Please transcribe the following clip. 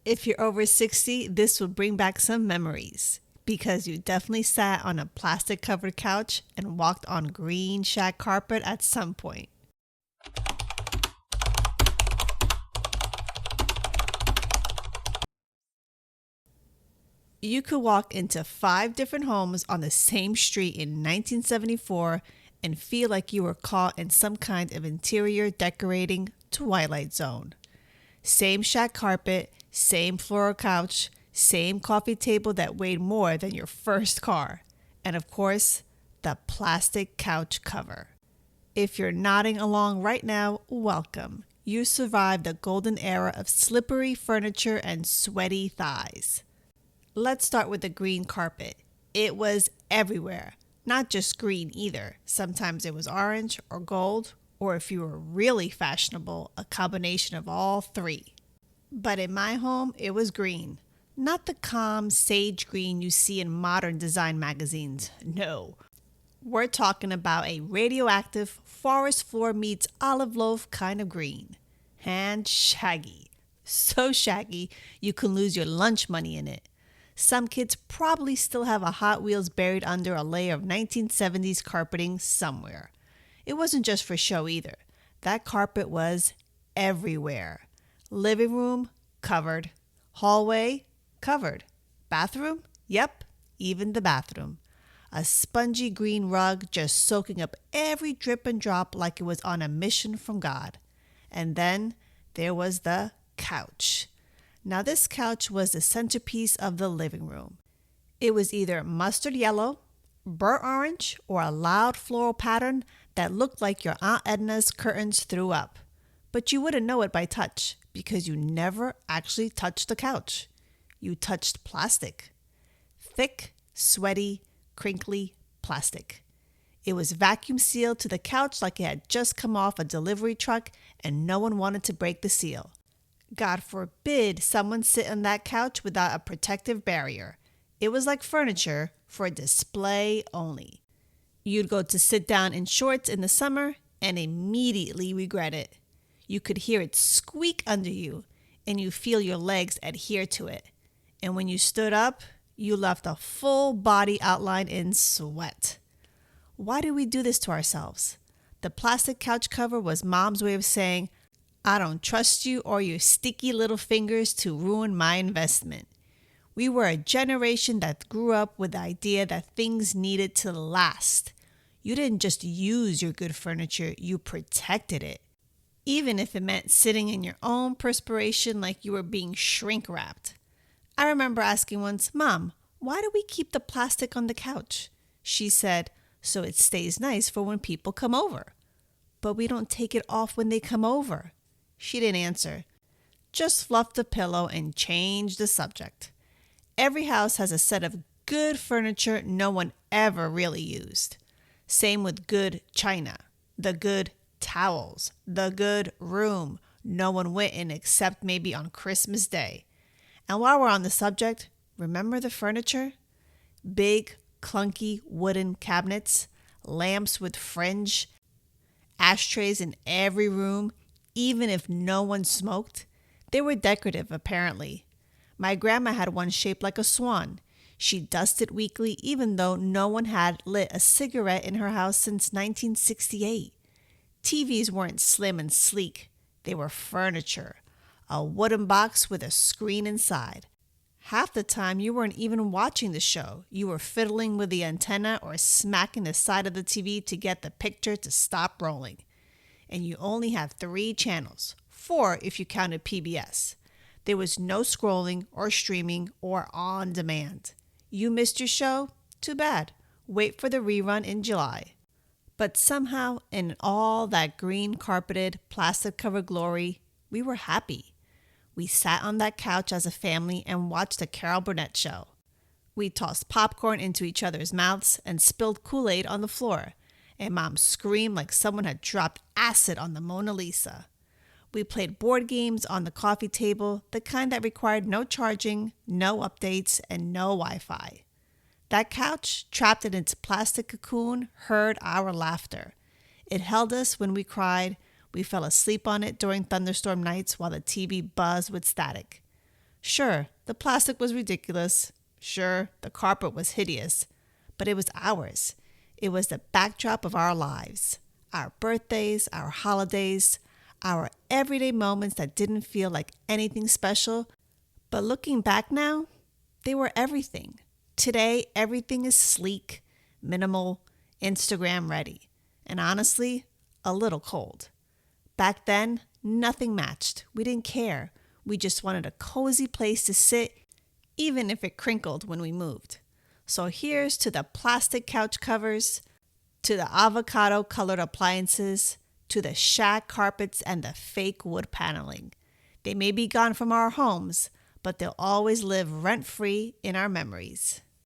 If you're over 60, this will bring back some memories because you definitely sat on a plastic covered couch and walked on green shag carpet at some point. You could walk into 5 different homes on the same street in 1974 and feel like you were caught in some kind of interior decorating twilight zone. Same shag carpet, same floral couch, same coffee table that weighed more than your first car. And of course, the plastic couch cover. If you're nodding along right now, welcome. You survived the golden era of slippery furniture and sweaty thighs. Let's start with the green carpet. It was everywhere. Not just green either. Sometimes it was orange or gold, or if you were really fashionable, a combination of all 3. But in my home, it was green. Not the calm sage green you see in modern design magazines. No. We're talking about a radioactive forest floor meets olive loaf kind of green. And shaggy. So shaggy, you can lose your lunch money in it. Some kids probably still have a Hot Wheels buried under a layer of 1970s carpeting somewhere. It wasn't just for show either. That carpet was everywhere. Living room, covered. Hallway, covered. Bathroom, yep, even the bathroom. A spongy green rug just soaking up every drip and drop like it was on a mission from God. And then there was the couch. Now this couch was the centerpiece of the living room. It was either mustard yellow, burnt orange, or a loud floral pattern that looked like your Aunt Edna's curtains threw up. But you wouldn't know it by touch because you never actually touched the couch. You touched plastic. Thick, sweaty, crinkly plastic. It was vacuum sealed to the couch like it had just come off a delivery truck and no one wanted to break the seal. God forbid someone sit on that couch without a protective barrier. It was like furniture for display only. You'd go to sit down in shorts in the summer and immediately regret it. You could hear it squeak under you and you feel your legs adhere to it. And when you stood up, you left a full body outline in sweat. Why did we do this to ourselves? The plastic couch cover was Mom's way of saying, I don't trust you or your sticky little fingers to ruin my investment. We were a generation that grew up with the idea that things needed to last. You didn't just use your good furniture, you protected it. Even if it meant sitting in your own perspiration like you were being shrink wrapped. I remember asking once, Mom, why do we keep the plastic on the couch? She said, so it stays nice for when people come over. But we don't take it off when they come over. She didn't answer, just fluffed the pillow and changed the subject. Every house has a set of good furniture no one ever really used. Same with good china, the good towels, the good room no one went in except maybe on Christmas Day. And while we're on the subject, remember the furniture? Big, clunky wooden cabinets, lamps with fringe, ashtrays in every room, even if no one smoked. They were decorative, apparently. My grandma had one shaped like a swan. She dusted weekly even though no one had lit a cigarette in her house since 1968. TVs weren't slim and sleek. They were furniture. A wooden box with a screen inside. Half the time you weren't even watching the show. You were fiddling with the antenna or smacking the side of the TV to get the picture to stop rolling. And you only had 3 channels, 4 if you counted PBS. There was no scrolling or streaming or on demand. You missed your show? Too bad. Wait for the rerun in July. But somehow, in all that green carpeted, plastic covered glory, we were happy. We sat on that couch as a family and watched the Carol Burnett show. We tossed popcorn into each other's mouths and spilled Kool-Aid on the floor. And Mom screamed like someone had dropped acid on the Mona Lisa. We played board games on the coffee table, the kind that required no charging, no updates, and no Wi-Fi. That couch, trapped in its plastic cocoon, heard our laughter. It held us when we cried. We fell asleep on it during thunderstorm nights while the TV buzzed with static. Sure, the plastic was ridiculous. Sure, the carpet was hideous. But it was ours. It was the backdrop of our lives. Our birthdays, our holidays, our everyday moments that didn't feel like anything special. But looking back now, they were everything. Today, everything is sleek, minimal, Instagram ready, and honestly, a little cold. Back then, nothing matched. We didn't care. We just wanted a cozy place to sit, even if it crinkled when we moved. So here's to the plastic couch covers, to the avocado colored appliances, to the shag carpets and the fake wood paneling. They may be gone from our homes, but they'll always live rent-free in our memories.